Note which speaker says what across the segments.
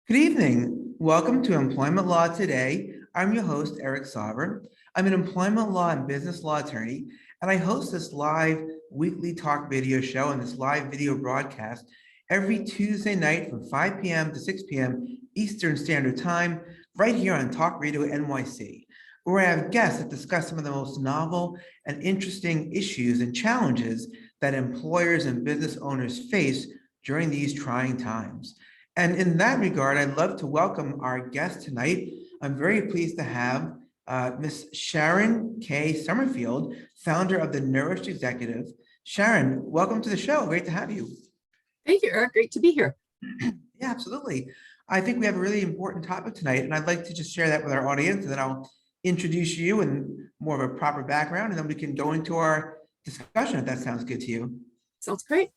Speaker 1: Good evening. Welcome to Employment Law Today. I'm your host, Eric Sauber. I'm an employment law and business law attorney, and I host this live weekly talk video show and this live video broadcast every Tuesday night from 5 p.m. to 6 p.m. Eastern Standard Time, right here on Talk Radio NYC, where I have guests that discuss some of the most novel and interesting issues and challenges that employers and business owners face during these trying times. And in that regard, I'd love to welcome our guest tonight. I'm very pleased to have Ms. Sharon K. Summerfield, founder of the Nourished Executive. Sharon, welcome to the show. Great to have you.
Speaker 2: Thank you, Eric. Great to be here.
Speaker 1: Yeah, absolutely. I think we have a really important topic tonight, and I'd like to just share that with our audience, and then I'll introduce you in more of a proper background, and then we can go into our discussion if that sounds good to you.
Speaker 2: Sounds great.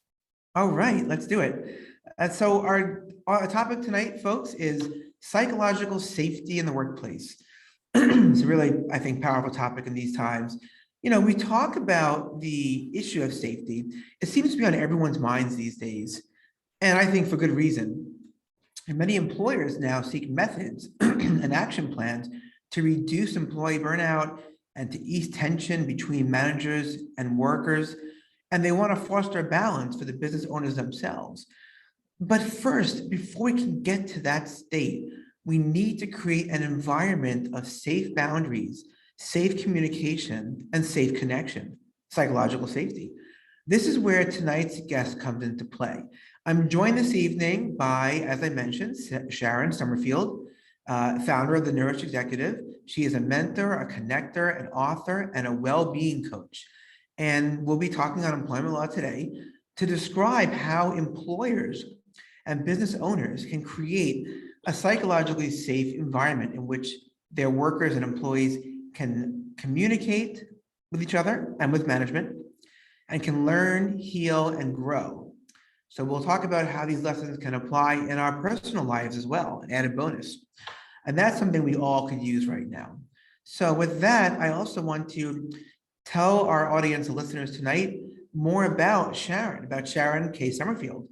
Speaker 1: All right, let's do it. So our topic tonight, folks, is psychological safety in the workplace. It's a really, I think, powerful topic in these times. You know, we talk about the issue of safety. It seems to be on everyone's minds these days, and I think for good reason. And many employers now seek methods and action plans to reduce employee burnout and to ease tension between managers and workers. And they want to foster a balance for the business owners themselves. But first, before we can get to that state, we need to create an environment of safe boundaries, safe communication, and safe connection, psychological safety. This is where tonight's guest comes into play. I'm joined this evening by, as I mentioned, Sharon Summerfield, founder of the Nourished Executive. She is a mentor, a connector, an author, and a well-being coach. And we'll be talking on employment law today to describe how employers and business owners can create a psychologically safe environment in which their workers and employees can communicate with each other and with management and can learn, heal, and grow. So we'll talk about how these lessons can apply in our personal lives as well, an added bonus. And that's something we all could use right now. So with that, I also want to tell our audience and listeners tonight more about Sharon K. Summerfield,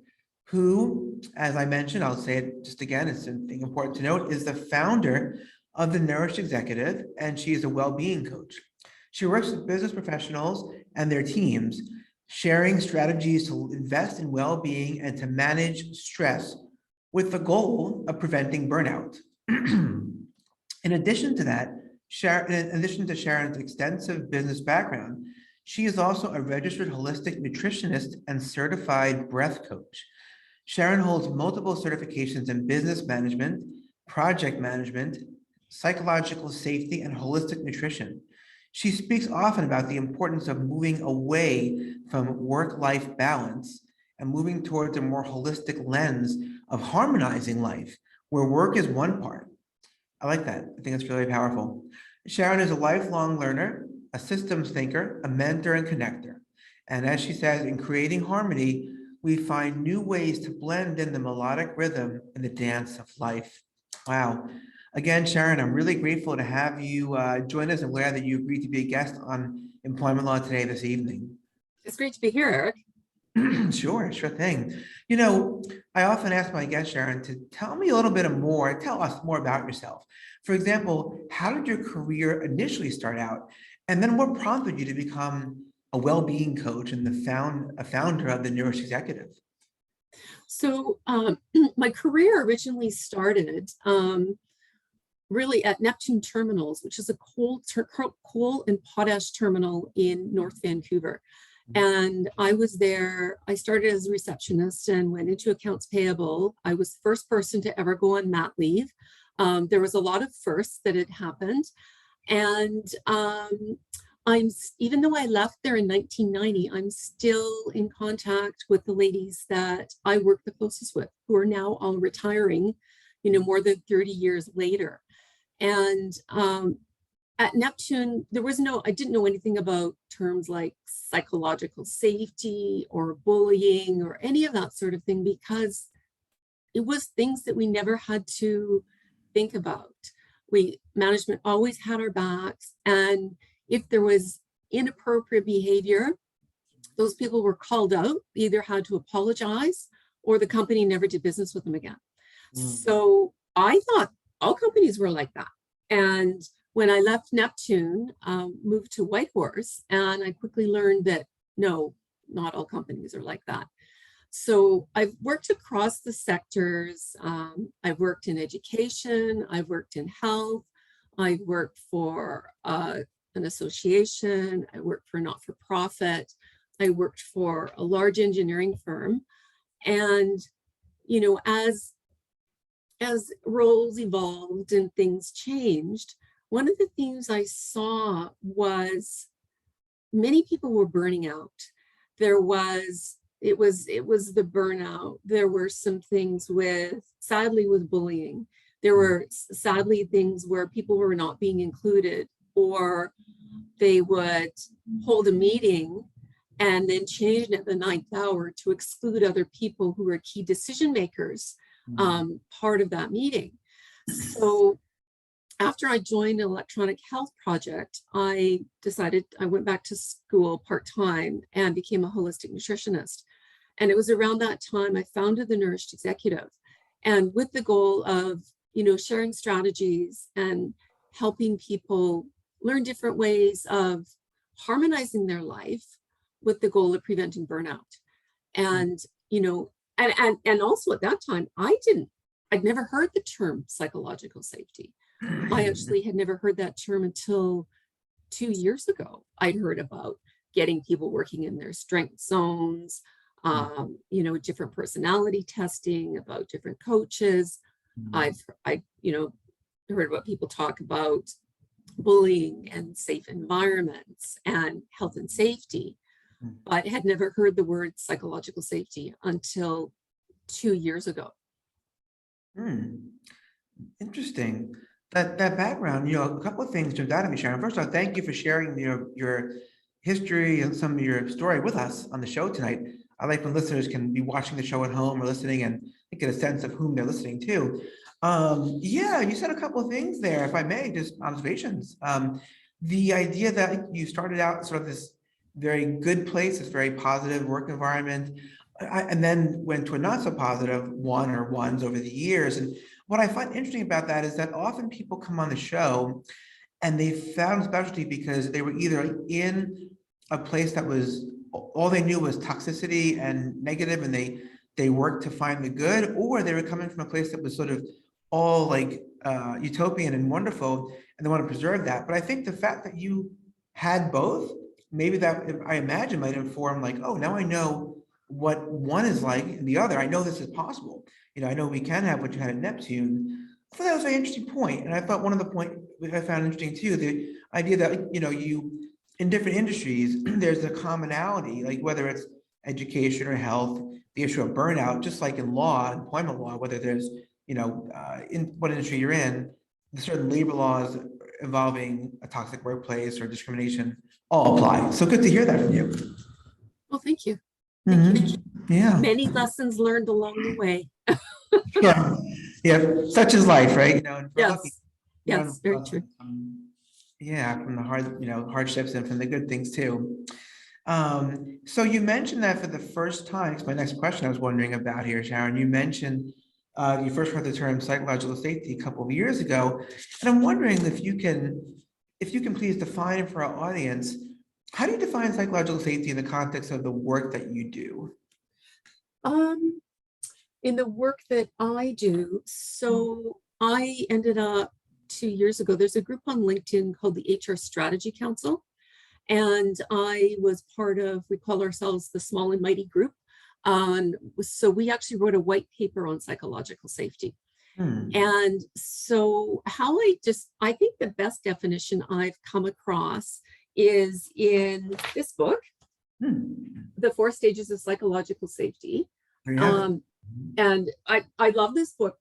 Speaker 1: who, as I mentioned, I'll say it just again, it's something important to note, is the founder of the Nourished Executive, and she is a well-being coach. She works with business professionals and their teams, sharing strategies to invest in well-being and to manage stress with the goal of preventing burnout. In addition to that, in addition to Sharon's extensive business background, she is also a registered holistic nutritionist and certified breath coach. Sharon holds multiple certifications in business management, project management, psychological safety, and holistic nutrition. She speaks often about the importance of moving away from work-life balance and moving towards a more holistic lens of harmonizing life, where work is one part. I like that. I think it's really powerful. Sharon is a lifelong learner, a systems thinker, a mentor, and connector. And as she says, in creating harmony, we find new ways to blend in the melodic rhythm and the dance of life. Wow. Again, Sharon, I'm really grateful to have you join us and glad that you agreed to be a guest on Employment Law Today this evening.
Speaker 2: It's great to be here, Eric.
Speaker 1: Sure thing. You know, I often ask my guest, Sharon, to tell me a little bit more, tell us more about yourself. For example, how did your career initially start out? And then what prompted you to become a well-being coach and a founder of the Nourished Executive?
Speaker 2: So my career originally started really at Neptune Terminals, which is a coal and potash terminal in North Vancouver. And I was there, I started as a receptionist and went into accounts payable. I was the first person to ever go on mat leave. There was a lot of firsts that had happened. And even though I left there in 1990, I'm still in contact with the ladies that I worked the closest with, who are now all retiring, you know, more than 30 years later. And at Neptune, I didn't know anything about terms like psychological safety or bullying or any of that sort of thing, because it was things that we never had to think about. Management always had our backs, and if there was inappropriate behavior, those people were called out, either had to apologize or the company never did business with them again. So I thought all companies were like that. And when I left Neptune, moved to Whitehorse, and I quickly learned that no, not all companies are like that. So I've worked across the sectors. I've worked in education, I've worked in health, I've worked for an association, I worked for a not-for-profit, I worked for a large engineering firm. And, you know, as roles evolved and things changed, one of the things I saw was many people were burning out. It was the burnout. There were some things sadly with bullying. There were sadly things where people were not being included, or they would hold a meeting and then change it at the 9th hour to exclude other people who were key decision makers, part of that meeting. So after I joined an electronic health project, I decided I went back to school part-time and became a holistic nutritionist. And it was around that time I founded the Nourished Executive, and with the goal of, you know, sharing strategies and helping people learn different ways of harmonizing their life with the goal of preventing burnout. And, you know, and also at that time, I'd never heard the term psychological safety. I actually had never heard that term until 2 years ago. I'd heard about getting people working in their strength zones, you know, different personality testing, about different coaches. I you know, heard about people talk about bullying and safe environments and health and safety, but had never heard the word psychological safety until 2 years ago.
Speaker 1: Interesting. That background, you know, a couple of things jumped out at me, Sharon. First of all, thank you for sharing your history and some of your story with us on the show tonight. I like when listeners can be watching the show at home or listening and get a sense of whom they're listening to. Yeah, you said a couple of things there, if I may, just observations. The idea that you started out sort of this very good place, this very positive work environment, and then went to a not so positive one or ones over the years. And what I find interesting about that is that often people come on the show and they found specialty because they were either in a place that was, all they knew was toxicity and negative, and they worked to find the good, or they were coming from a place that was sort of all like utopian and wonderful, and they want to preserve that. But I think the fact that you had both, maybe that, I imagine, might inform like, oh, now I know what one is like and the other. I know this is possible. You know, I know we can have what you had at Neptune. I thought that was an interesting point. And I thought one of the points I found interesting too, the idea that, you know, you, in different industries, there's a commonality, like whether it's education or health, the issue of burnout, just like in law, employment law, whether there's, you know, in what industry you're in, certain labor laws involving a toxic workplace or discrimination all apply. So good to hear that from you.
Speaker 2: Well, thank you. Thank you.
Speaker 1: Yeah.
Speaker 2: Many lessons learned along the way.
Speaker 1: Yeah. Yeah. Such is life, right? You know, and
Speaker 2: Yes.
Speaker 1: lucky,
Speaker 2: Yes, very true.
Speaker 1: Yeah, from the hard, you know, hardships and from the good things too. So you mentioned that for the first time, it's my next question I was wondering about here, Sharon. You mentioned you first heard the term psychological safety a couple of years ago. And I'm wondering if you can please define for our audience, how do you define psychological safety in the context of the work that you do?
Speaker 2: In the work that I do, so I ended up 2 years ago, there's a group on LinkedIn called the HR Strategy Council. And I was part of, we call ourselves the Small and Mighty Group. So we actually wrote a white paper on psychological safety. And so I think the best definition I've come across is in this book, The 4 Stages of Psychological Safety. And I love this book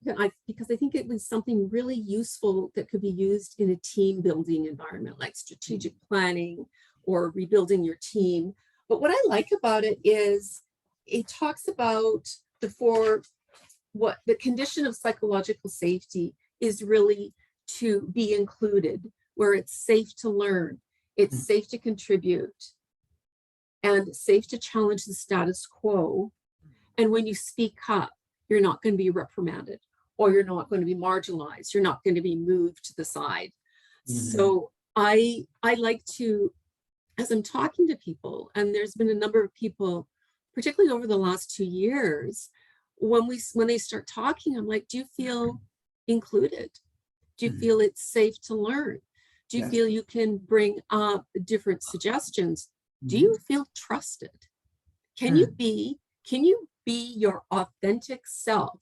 Speaker 2: because I think it was something really useful that could be used in a team building environment, like strategic planning or rebuilding your team. But what I like about it is it talks about what the condition of psychological safety is really to be included, where it's safe to learn, it's safe to contribute, and safe to challenge the status quo. And when you speak up, you're not going to be reprimanded, or you're not going to be marginalized. You're not going to be moved to the side.
Speaker 1: Mhm.
Speaker 2: So I like to, as I'm talking to people, and there's been a number of people, particularly over the last 2 years, when they start talking, I'm like, do you feel included? Do you
Speaker 1: Mhm.
Speaker 2: feel it's safe to learn? Do you
Speaker 1: Yes.
Speaker 2: feel you can bring up different suggestions? Do
Speaker 1: Mhm.
Speaker 2: you feel trusted? Can you be your authentic self?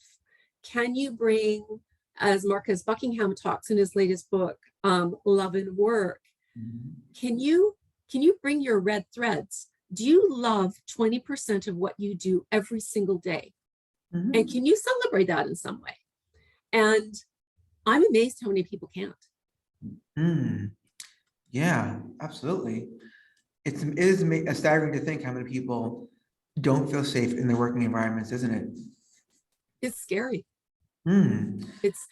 Speaker 2: Can you bring, as Marcus Buckingham talks in his latest book, Love and Work,
Speaker 1: Mhm.
Speaker 2: can you bring your red threads? Do you love 20% of what you do every single day?
Speaker 1: Mhm.
Speaker 2: And can you celebrate that in some way? And I'm amazed how many people can't.
Speaker 1: Mm. Yeah, absolutely. It is staggering to think how many people don't feel safe in their working environments, isn't it?
Speaker 2: It's scary.
Speaker 1: Mm.
Speaker 2: It's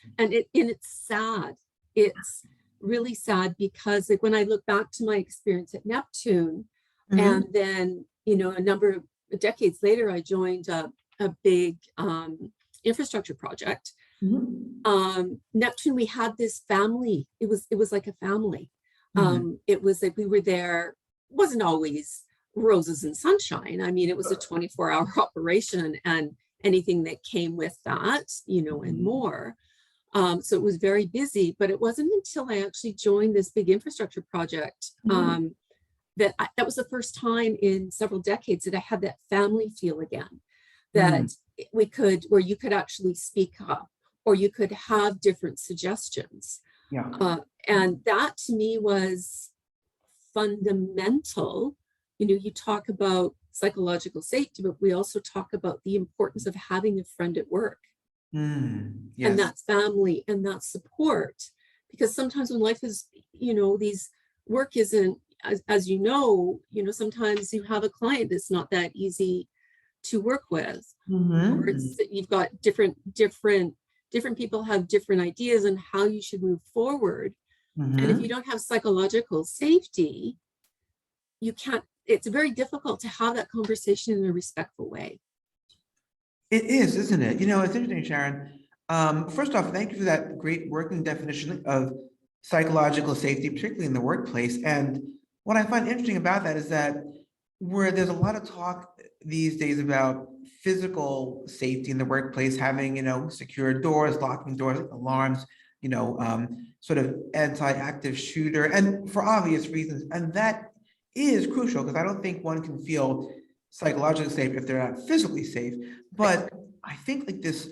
Speaker 2: sad. It's really sad because, like, when I look back to my experience at Neptune,
Speaker 1: Mhm.
Speaker 2: and then, a number of decades later, I joined a big infrastructure project.
Speaker 1: Mhm.
Speaker 2: Neptune, we had this family. It was like a family.
Speaker 1: Mhm.
Speaker 2: It was like we were there. Wasn't always roses and sunshine. I mean, it was a 24-hour operation, and anything that came with that, and
Speaker 1: Mhm.
Speaker 2: more. So it was very busy, but it wasn't until I actually joined this big infrastructure project
Speaker 1: Mhm.
Speaker 2: that was the first time in several decades that I had that family feel again,
Speaker 1: Mhm.
Speaker 2: that where you could actually speak up, or you could have different suggestions.
Speaker 1: Yeah.
Speaker 2: And that to me was fundamental. You talk about psychological safety, but we also talk about the importance of having a friend at work, and
Speaker 1: Yes.
Speaker 2: that's family, and that's support. Because sometimes when life is, these work isn't, as sometimes you have a client that's not that easy to work with, or
Speaker 1: Mhm.
Speaker 2: it's you've got different people have different ideas on how you should move forward. And if you
Speaker 1: Mhm.
Speaker 2: don't have psychological safety, you can't, it's very difficult to have that conversation in a respectful way.
Speaker 1: It is, isn't it? It's interesting, Sharon. First off, thank you for that great working definition of psychological safety, particularly in the workplace. And what I find interesting about that is that where there's a lot of talk these days about physical safety in the workplace, having, secure doors, locking doors, alarms, sort of anti-active shooter, and for obvious reasons. And that is crucial because I don't think one can feel psychologically safe if they're not physically safe.
Speaker 2: Right.
Speaker 1: But I think like this,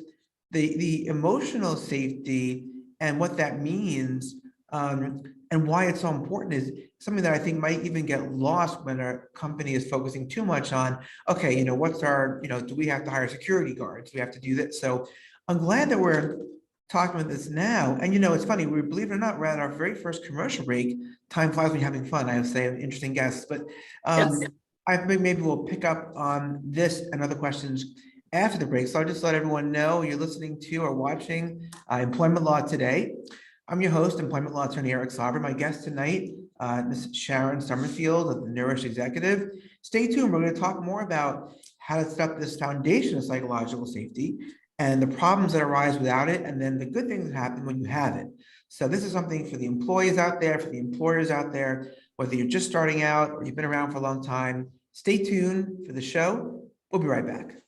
Speaker 1: the emotional safety and what that means, and why it's so important is something that I think might even get lost when a company is focusing too much on, okay, what's our, do we have to hire security guards? Do we have to do that? So I'm glad that we're talking about this now. And it's funny, we believe it or not, we're at our very first commercial break. Time flies when you're having fun, I would say, interesting guests. But
Speaker 2: Yes.
Speaker 1: I think maybe we'll pick up on this and other questions after the break. So I'll just let everyone know you're listening to or watching Employment Law Today. I'm your host, employment law attorney Eric Sauber. My guest tonight, Ms. Sharon Summerfield of the Nourished Executive. Stay tuned. We're going to talk more about how to set up this foundation of psychological safety and the problems that arise without it, and then the good things that happen when you have it. So this is something for the employees out there, for the employers out there, whether you're just starting out or you've been around for a long time. Stay tuned for the show. We'll be right back.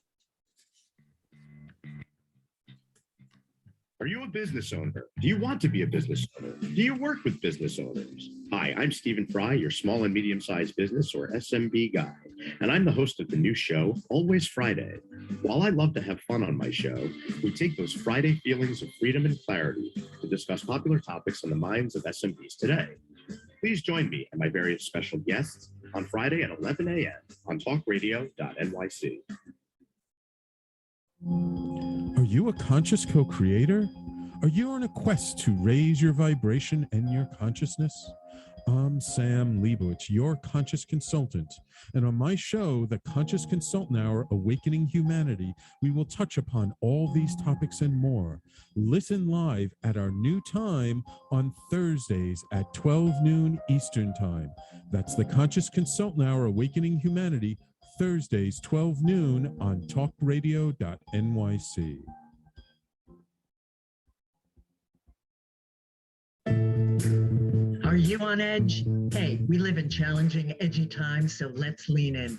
Speaker 3: Are you a business owner? Do you want to be a business owner? Do you work with business owners? Hi, I'm Stephen Fry, your small and medium-sized business or SMB guy, and I'm the host of the new show, Always Friday. While I love to have fun on my show, we take those Friday feelings of freedom and clarity to discuss popular topics on the minds of SMBs today. Please join me and my various special guests on Friday at 11 a.m. on talkradio.nyc.
Speaker 4: Are you a conscious co-creator? Are you on a quest to raise your vibration and your consciousness? I'm Sam Leibowitz, your conscious consultant. And on my show, The Conscious Consultant Hour, Awakening Humanity, we will touch upon all these topics and more. Listen live at our new time on Thursdays at 12 noon Eastern Time. That's The Conscious Consultant Hour, Awakening Humanity, Thursdays, 12 noon on talkradio.nyc.
Speaker 5: Are you on edge? Hey, we live in challenging, edgy times, so let's lean in.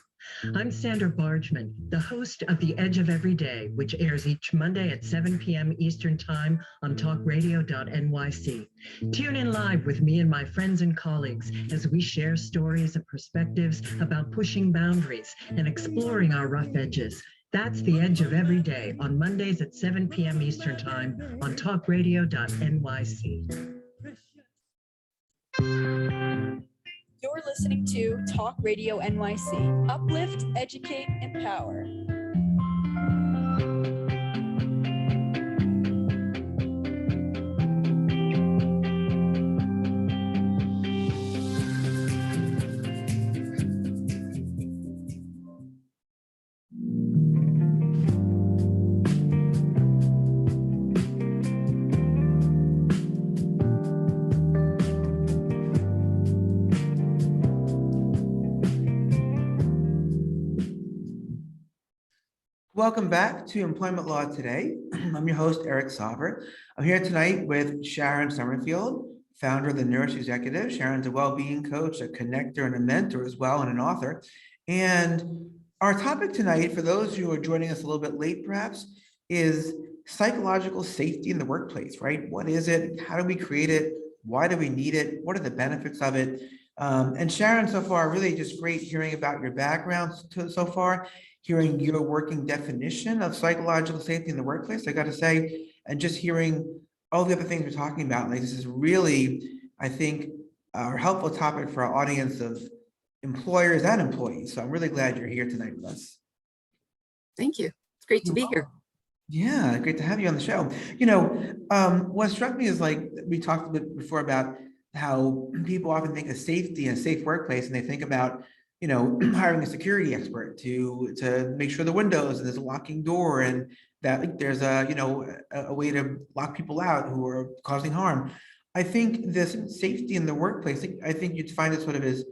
Speaker 5: I'm Sandra Bargman, the host of The Edge of Every Day, which airs each Monday at 7 p.m. Eastern Time on talkradio.nyc. Tune in live with me and my friends and colleagues as we share stories and perspectives about pushing boundaries and exploring our rough edges. That's The Edge of Every Day on Mondays at 7 p.m. Eastern Time on talkradio.nyc.
Speaker 6: You're listening to Talk Radio NYC. Uplift, educate, empower.
Speaker 1: Welcome back to Employment Law Today. I'm your host, Eric Sauber. I'm here tonight with Sharon Summerfield, founder of the Nourished Executive. Sharon's a well-being coach, a connector, and a mentor as well, and an author. And our topic tonight, for those who are joining us a little bit late perhaps, is psychological safety in the workplace, right? What is it? How do we create it? Why do we need it? What are the benefits of it? And Sharon, so far, really just great hearing about your background so far, hearing your working definition of psychological safety in the workplace, I got to say, and just hearing all the other things we're talking about. Like, this is really, I think, a helpful topic for our audience of employers and employees. So I'm really glad you're here tonight with us.
Speaker 2: Thank you. It's great to be here.
Speaker 1: Yeah, great to have you on the show. What struck me is, like, we talked a bit before about how people often think of safety and a safe workplace, and they think about, hiring a security expert to make sure the windows and there's a locking door and that there's a way to lock people out who are causing harm. I think this safety in the workplace, I think you'd find it sort of as,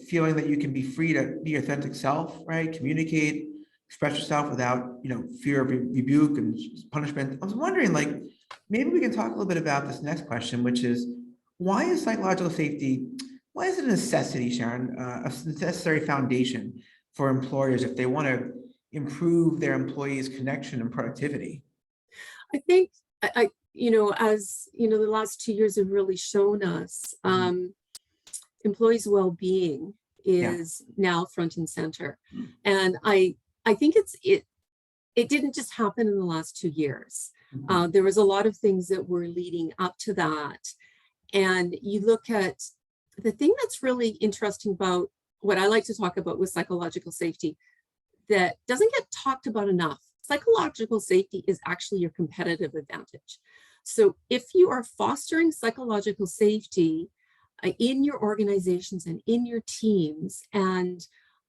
Speaker 1: feeling that you can be free to be your authentic self, right? Communicate, express yourself without, fear of rebuke and punishment. I was wondering, like, maybe we can talk a little bit about this next question, which is, why is psychological safety, why is it a necessity, Sharon, a necessary foundation for employers if they want to improve their employees' connection and productivity?
Speaker 2: I think, as the last 2 years have really shown us, employees' well-being is now front and center. And I think it didn't just happen in the last 2 years. There was a lot of things that were leading up to that. And you look at the thing that's really interesting about what I like to talk about with psychological safety that doesn't get talked about enough. Psychological safety is actually your competitive advantage. So if you are fostering psychological safety in your organizations and in your teams, and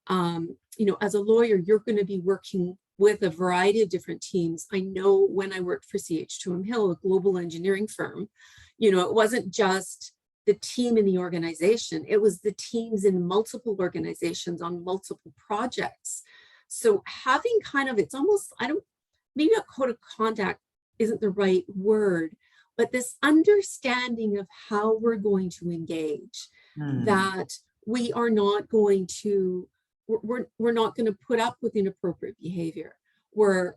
Speaker 2: as a lawyer, you're going to be working with a variety of different teams. I know when I worked for CH2M Hill, a global engineering firm, it wasn't just the team in the organization, it was the teams in multiple organizations on multiple projects. So having kind of, it's almost, maybe a code of conduct isn't the right word, but this understanding of how we're going to engage, that we are not going to, we're not going to put up with inappropriate behavior. We're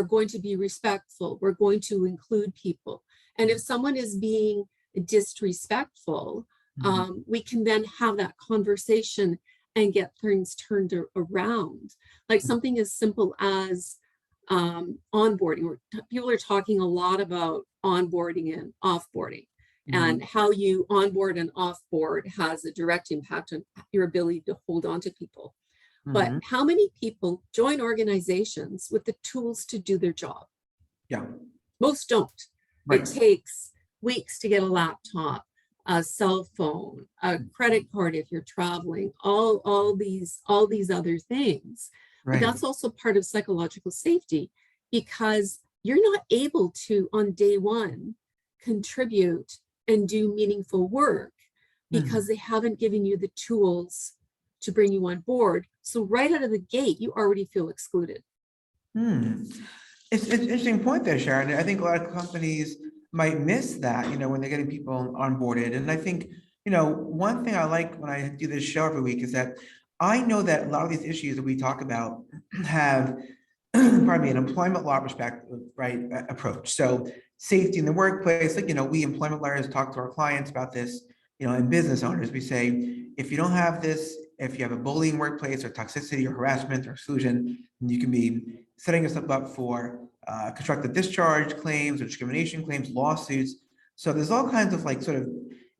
Speaker 2: going to be respectful. We're going to include people. And if someone is being disrespectful, we can then have that conversation and get things turned around. Like something as simple as onboarding. People are talking a lot about onboarding and offboarding, and how you onboard and offboard has a direct impact on your ability to hold on to people. But how many people join organizations with the tools to do their job?
Speaker 1: Yeah.
Speaker 2: Most don't. Right. It takes weeks to get a laptop, a cell phone, a credit card if you're traveling, all these other things. Right. But that's also part of psychological safety, because you're not able to, on day one, contribute and do meaningful work because they haven't given you the tools to bring you on board. So right out of the gate, you already feel excluded.
Speaker 1: It's an interesting point there, Sharon. I think a lot of companies might miss that, when they're getting people onboarded. And I think one thing I like when I do this show every week is that I know that a lot of these issues that we talk about have, pardon me, an employment law perspective, right, approach. So safety in the workplace, like, we employment lawyers talk to our clients about this, and business owners, we say, if you don't have this, if you have a bullying workplace or toxicity or harassment or exclusion, you can be setting yourself up for constructive discharge claims or discrimination claims, lawsuits. So there's all kinds of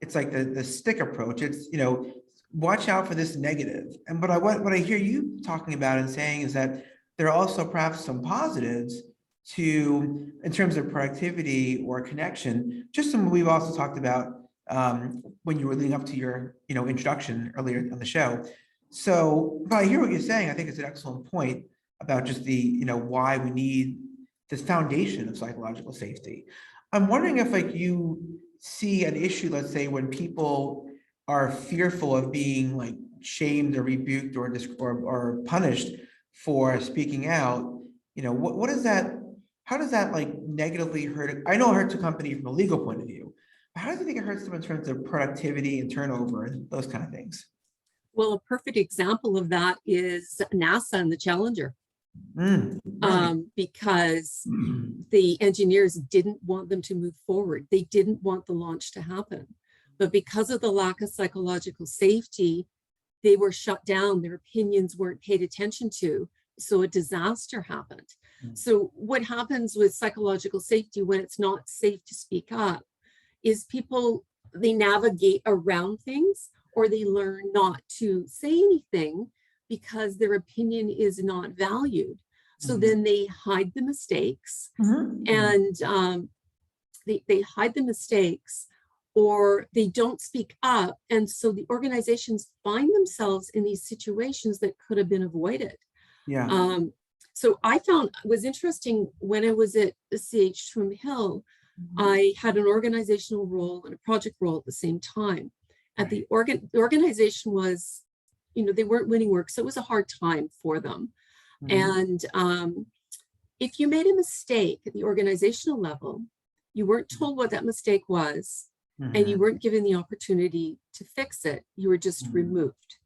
Speaker 1: it's like the stick approach. It's, watch out for this negative. And what I hear you talking about and saying is that there are also perhaps some positives in terms of productivity or connection, just some we've also talked about when you were leading up to your, introduction earlier on the show. So, but I hear what you're saying. I think it's an excellent point about just the, why we need this foundation of psychological safety. I'm wondering if you see an issue, let's say, when people are fearful of being shamed or rebuked or punished for speaking out. What is that? How does that negatively hurt? I know it hurts a company from a legal point of view. But how does it think it hurts them in terms of productivity and turnover and those kind of things?
Speaker 2: Well, a perfect example of that is NASA and the Challenger.
Speaker 1: Right.
Speaker 2: Because the engineers didn't want them to move forward. They didn't want the launch to happen. But because of the lack of psychological safety, they were shut down. Their opinions weren't paid attention to. So a disaster happened. So what happens with psychological safety when it's not safe to speak up is they navigate around things, or they learn not to say anything because their opinion is not valued. So then they hide the mistakes, and they hide the mistakes, or they don't speak up. And so the organizations find themselves in these situations that could have been avoided.
Speaker 1: Yeah.
Speaker 2: So I found it was interesting when I was at the CH Swim Hill, I had an organizational role and a project role at the same time. At the organization was, they weren't winning work, so it was a hard time for them. And if you made a mistake at the organizational level, you weren't told what that mistake was, and you weren't given the opportunity to fix it. You were just removed.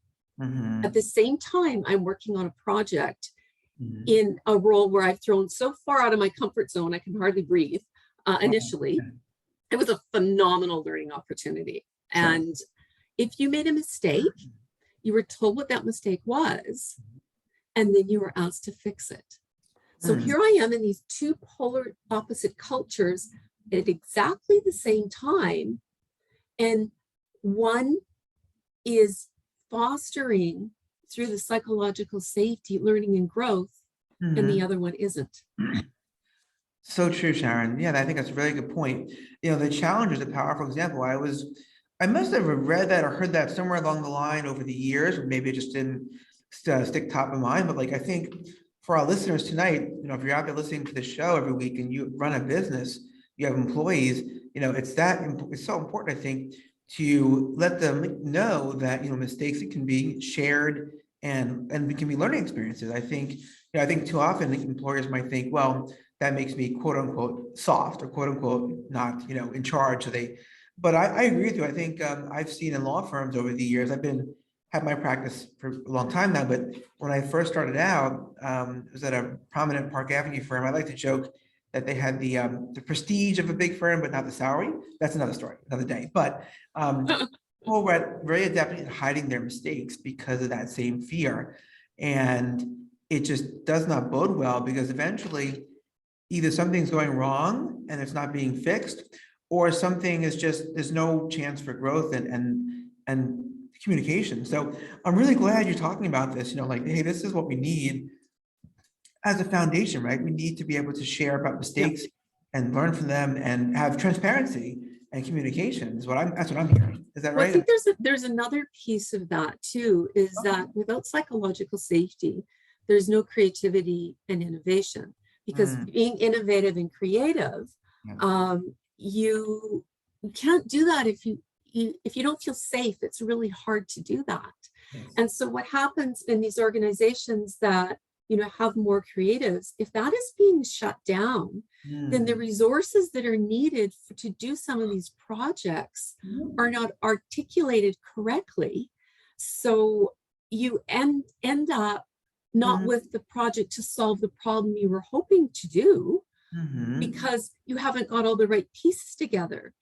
Speaker 2: At the same time, I'm working on a project in a role where I've thrown so far out of my comfort zone, I can hardly breathe. Initially, it was a phenomenal learning opportunity. And if you made a mistake, you were told what that mistake was, and then you were asked to fix it. So here I am in these two polar opposite cultures at exactly the same time. And one is fostering through the psychological safety, learning and growth, and the other one isn't.
Speaker 1: So true, Sharon. Yeah, I think that's a really good point. The challenge is a powerful example. I must have read that or heard that somewhere along the line over the years, or maybe it just didn't stick top of mind. But I think for our listeners tonight, if you're out there listening to the show every week and you run a business, you have employees, it's so important, I think, to let them know that, mistakes that can be shared and it can be learning experiences. I think too often employers might think, well, that makes me quote unquote soft or quote unquote not, in charge. But I agree with you. I think I've seen in law firms over the years, had my practice for a long time now, but when I first started out, it was at a prominent Park Avenue firm. I like to joke that they had the prestige of a big firm, but not the salary. That's another story, another day. But people were very adept at hiding their mistakes because of that same fear. And it just does not bode well, because eventually either something's going wrong and it's not being fixed, or something is just, there's no chance for growth and communication. So I'm really glad you're talking about this, hey, this is what we need as a foundation, right? We need to be able to share about mistakes and learn from them and have transparency and communication that's what I'm hearing. Is that right?
Speaker 2: I think there's another piece of that too, is that without psychological safety, there's no creativity and innovation, because being innovative and creative, you can't do that if you don't feel safe. It's really hard to do that. And so what happens in these organizations that have more creatives, if that is being shut down, then the resources that are needed to do some of these projects are not articulated correctly. So you end up not with the project to solve the problem you were hoping to do, because you haven't got all the right pieces together.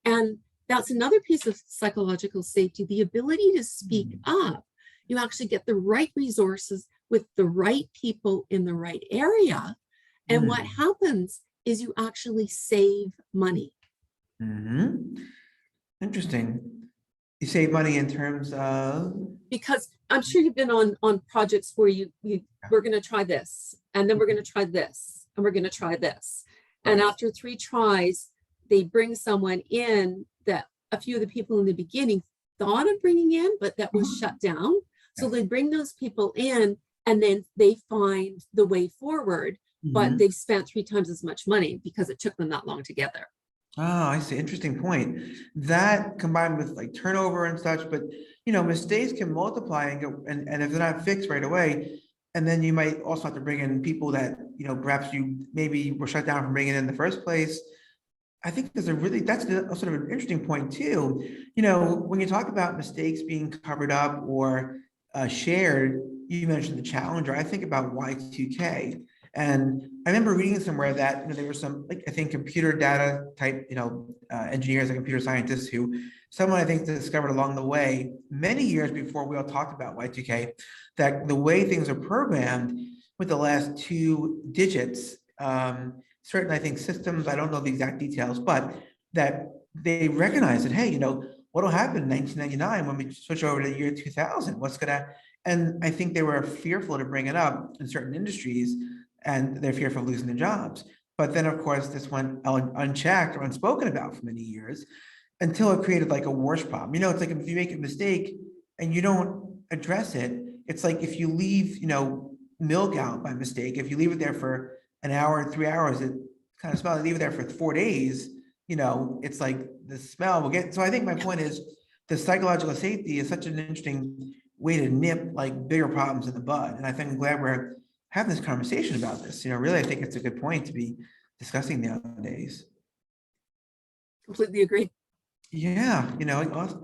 Speaker 2: And that's another piece of psychological safety, the ability to speak up. You actually get the right resources with the right people in the right area. And what happens is you actually save money.
Speaker 1: Interesting. You save money in terms of?
Speaker 2: Because I'm sure you've been on projects where we're going to try this, and then we're going to try this, and we're going to try this. And after 3 tries, they bring someone in that a few of the people in the beginning thought of bringing in, but that was shut down. So they bring those people in, and then they find the way forward, but they've spent 3 times as much money because it took them that long to get there.
Speaker 1: Oh, I see. Interesting point. That combined with like turnover and such, but mistakes can multiply and go, and if they're not fixed right away, and then you might also have to bring in people that, perhaps you maybe were shut down from bringing in the first place. I think that's a sort of an interesting point too. When you talk about mistakes being covered up or shared, you mentioned the Challenger. I think about Y2K. And I remember reading somewhere that there were some, I think, computer data type, engineers and computer scientists who someone I think discovered along the way, many years before we all talked about Y2K, that the way things are programmed with the last 2 digits, certain, I think, systems, I don't know the exact details, but that they recognize that, hey, what will happen in 1999 when we switch over to the year 2000? And I think they were fearful to bring it up in certain industries, and they're fearful of losing their jobs. But then, of course, this went unchecked or unspoken about for many years until it created like a worse problem. It's like if you make a mistake and you don't address it, it's like if you leave, milk out by mistake, if you leave it there for an hour, 3 hours, it kind of smells. Leave it there for 4 days, it's like the smell will get. So I think my point is the psychological safety is such an interesting way to nip like bigger problems in the bud. And I think I'm glad we're having this conversation about this. Really, I think it's a good point to be discussing nowadays.
Speaker 2: Completely agree.
Speaker 1: Yeah,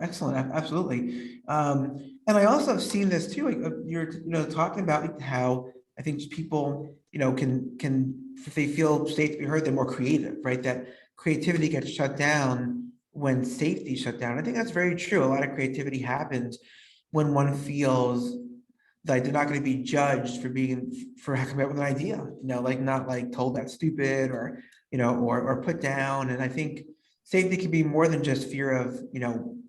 Speaker 1: excellent, absolutely. And I also have seen this too. Like, you're, talking about how I think people, can if they feel safe to be heard, they're more creative, right? That creativity gets shut down when safety shut down. I think that's very true. A lot of creativity happens when one feels like they're not going to be judged for coming up with an idea, like not like told that's stupid or, or put down. And I think safety can be more than just fear of,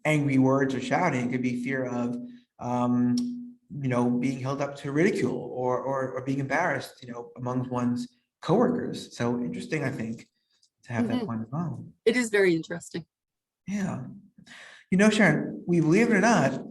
Speaker 1: angry words or shouting. It could be fear of, being held up to ridicule or being embarrassed, among one's coworkers. So interesting, I think, to have that point as well.
Speaker 2: It is very interesting.
Speaker 1: Yeah. Sharon, we believe it or not,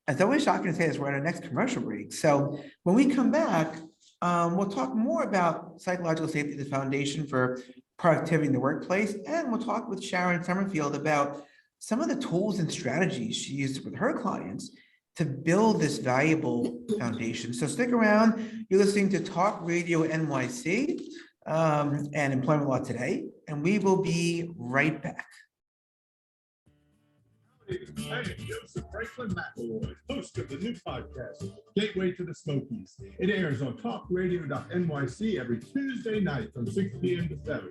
Speaker 1: it's always shocking to say this, we're at our next commercial break. So when we come back, we'll talk more about psychological safety, the foundation for productivity in the workplace. And we'll talk with Sharon Summerfield about some of the tools and strategies she uses with her clients to build this valuable foundation. So stick around. You're listening to Talk Radio NYC and Employment Law Today, and we will be right back.
Speaker 7: I am Joseph Franklin McElroy, host of the new podcast, Gateway to the Smokies. It airs on talkradio.nyc every Tuesday night from 6 p.m. to 7.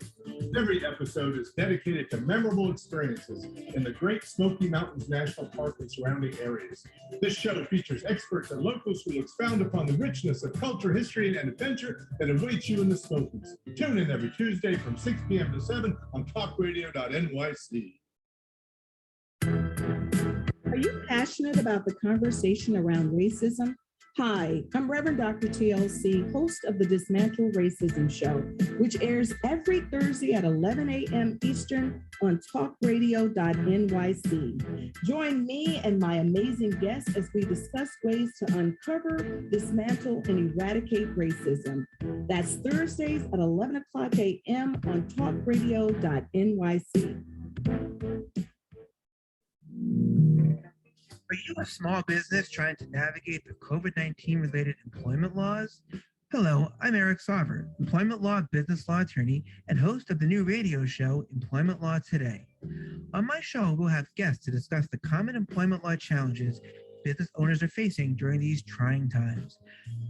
Speaker 7: Every episode is dedicated to memorable experiences in the Great Smoky Mountains National Park and surrounding areas. This show features experts and locals who expound upon the richness of culture, history, and adventure that awaits you in the Smokies. Tune in every Tuesday from 6 p.m. to 7 on talkradio.nyc.
Speaker 8: Are you passionate about the conversation around racism? Hi, I'm Reverend Dr. TLC, host of the Dismantle Racism Show, which airs every Thursday at 11 a.m. Eastern on talkradio.nyc. Join me and my amazing guests as we discuss ways to uncover, dismantle, and eradicate racism. That's Thursdays at 11 o'clock a.m. on talkradio.nyc.
Speaker 1: Are you a small business trying to navigate the COVID-19 related employment laws? Hello, I'm Eric Sauver, employment law business law attorney and host of the new radio show, Employment Law Today. On my show, we'll have guests to discuss the common employment law challenges business owners are facing during these trying times.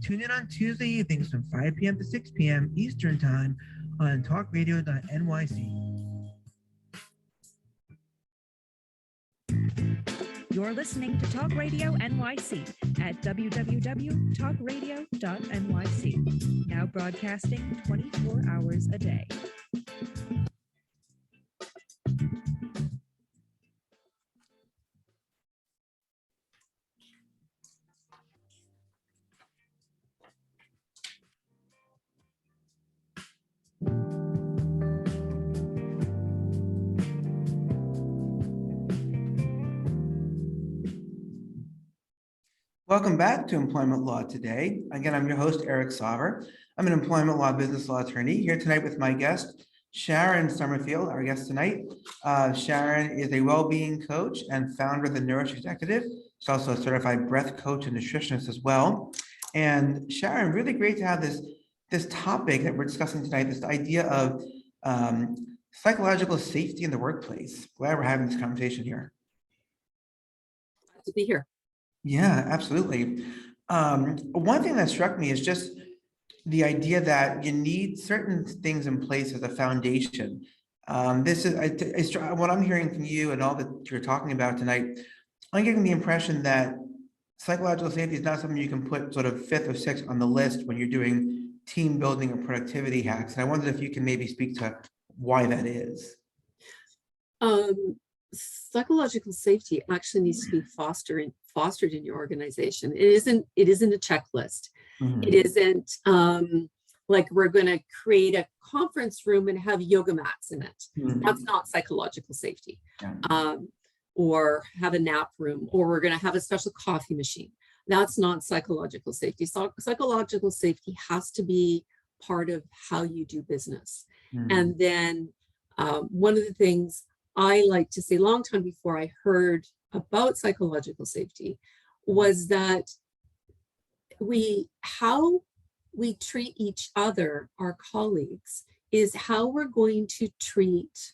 Speaker 1: Tune in on Tuesday evenings from 5 p.m. to 6 p.m. Eastern Time on talkradio.nyc.
Speaker 9: You're listening to Talk Radio NYC at www.talkradio.nyc. Now broadcasting 24 hours a day.
Speaker 1: Welcome back to Employment Law Today. Again, I'm your host, Eric Sauver. I'm an employment law business law attorney here tonight with my guest, Sharon Summerfield, our guest tonight. Sharon is a well-being coach and founder of the Nourished Executive. She's also a certified breath coach and nutritionist as well. And Sharon, really great to have this topic that we're discussing tonight, this idea of psychological safety in the workplace. Glad we're having this conversation here.
Speaker 2: Glad to be here.
Speaker 1: Yeah, absolutely. One thing that struck me is just the idea that you need certain things in place as a foundation. This is what I'm hearing from you and all that you're talking about tonight. I'm getting the impression that psychological safety is not something you can put sort of fifth or sixth on the list when you're doing team building or productivity hacks. And I wondered if you can maybe speak to why that is.
Speaker 2: Psychological safety actually needs to be fostered in your organization. It isn't a checklist. Mm-hmm. It isn't like we're going to create a conference room and have yoga mats in it. Mm-hmm. That's not psychological safety. Yeah. Or have a nap room, or we're going to have a special coffee machine. That's not psychological safety. Psychological safety has to be part of how you do business. Mm-hmm. And then one of the things I like to say, long time before I heard about psychological safety, was that how we treat each other, our colleagues, is how we're going to treat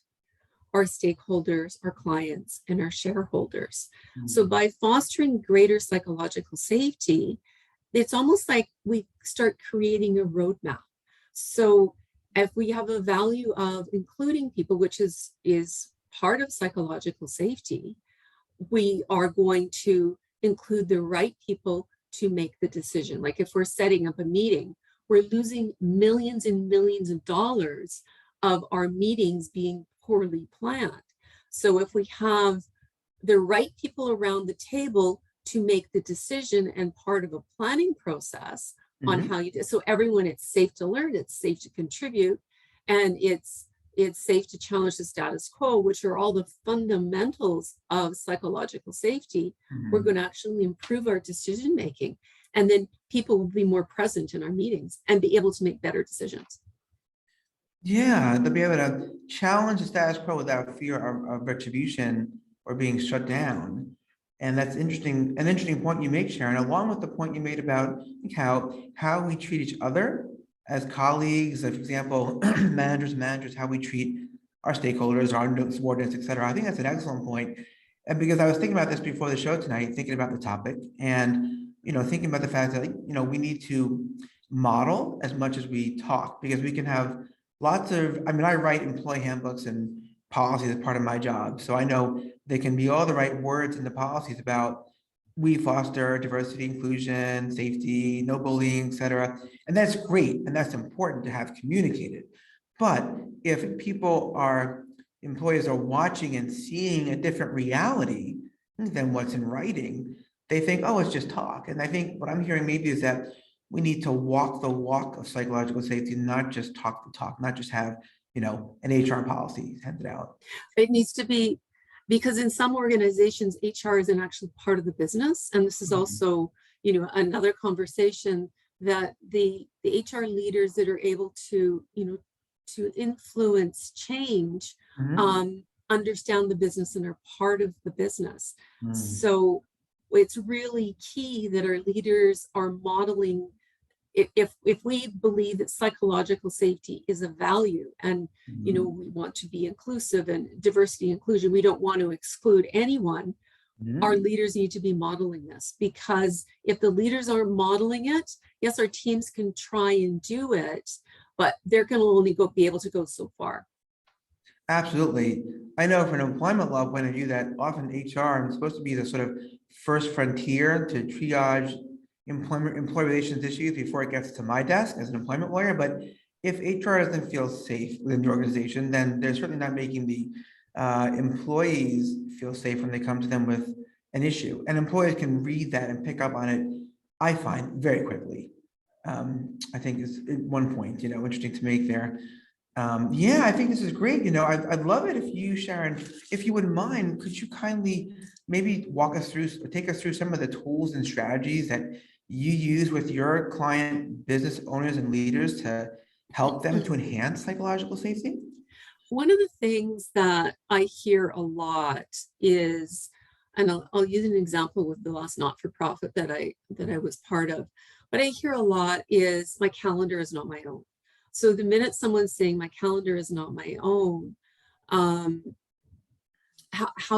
Speaker 2: our stakeholders, our clients, and our shareholders. Mm-hmm. So by fostering greater psychological safety, it's almost like we start creating a roadmap. So if we have a value of including people, which is part of psychological safety, we are going to include the right people to make the decision. Like if we're setting up a meeting, we're losing millions and millions of dollars of our meetings being poorly planned. So if we have the right people around the table to make the decision and part of a planning process on how you do, so everyone, it's safe to learn, it's safe to contribute, and it's safe to challenge the status quo, which are all the fundamentals of psychological safety. We're going to actually improve our decision making, and then people will be more present in our meetings and be able to make better decisions.
Speaker 1: Yeah, they'll be able to challenge the status quo without fear of retribution or being shut down. And that's interesting, an interesting point you make, Sharon, along with the point you made about how we treat each other as colleagues, for example, managers, how we treat our stakeholders, our subordinates, et cetera. I think that's an excellent point. And because I was thinking about this before the show tonight, thinking about the topic and, thinking about the fact that, we need to model as much as we talk, because we can have I write employee handbooks and policies as part of my job. So I know there can be all the right words in the policies about we foster diversity, inclusion, safety, no bullying, et cetera. And that's great. And that's important to have communicated. But if employees are watching and seeing a different reality than what's in writing, they think, oh, it's just talk. And I think what I'm hearing maybe is that we need to walk the walk of psychological safety, not just talk the talk, not just have, an HR policy handed out.
Speaker 2: It needs to be, because in some organizations, HR isn't actually part of the business. And this is also, another conversation that the HR leaders that are able to, to influence change, understand the business and are part of the business. So it's really key that our leaders are modeling if we believe that psychological safety is a value, and we want to be inclusive and diversity inclusion, we don't want to exclude anyone. Our leaders need to be modeling this, because if the leaders aren't modeling it, yes, our teams can try and do it, but they're going to only be able to go so far.
Speaker 1: Absolutely. I know from an employment law point of view that often HR is supposed to be the sort of first frontier to triage employee relations issues before it gets to my desk as an employment lawyer. But if HR doesn't feel safe within the organization, then they're certainly not making the employees feel safe when they come to them with an issue. And employees can read that and pick up on it, I find, very quickly. I think is one point, interesting to make there. Yeah, I think this is great. I'd love it if you, Sharon, if you wouldn't mind, could you kindly maybe take us through some of the tools and strategies that you use with your client business owners and leaders to help them to enhance psychological safety?
Speaker 2: One of the things that I hear a lot is, and I'll use an example with the last not-for-profit that I was part of, but I hear a lot is, my calendar is not my own. So the minute someone's saying my calendar is not my own, how